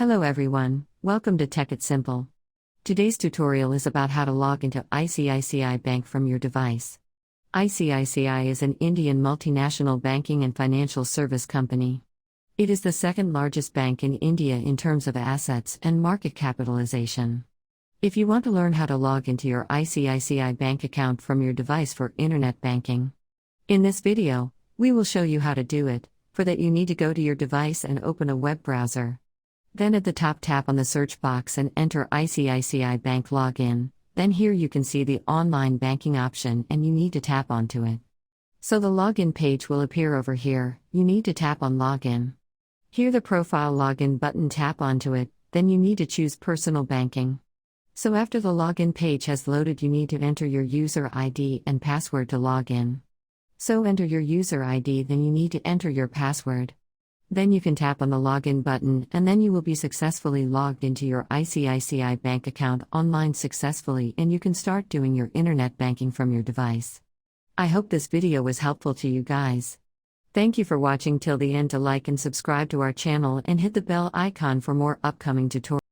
Hello everyone, welcome to Tech It Simple. Today's tutorial is about how to log into ICICI Bank from your device. ICICI is an Indian multinational banking and financial service company. It is the second largest bank in India in terms of assets and market capitalization. If you want to learn how to log into your ICICI Bank account from your device for internet banking, in this video, we will show you how to do it. For that you need to go to your device and open a web browser. Then at the top tap on the search box and enter ICICI Bank Login, then here you can see the online banking option and you need to tap onto it. So the login page will appear over here, you need to tap on Login. Here the profile login button, tap onto it, then you need to choose personal banking. So after the login page has loaded you need to enter your user ID and password to log in. So enter your user ID, then you need to enter your password. Then you can tap on the login button and then you will be successfully logged into your ICICI Bank account online successfully and you can start doing your internet banking from your device. I hope this video was helpful to you guys. Thank you for watching till the end. To like and subscribe to our channel and hit the bell icon for more upcoming tutorials.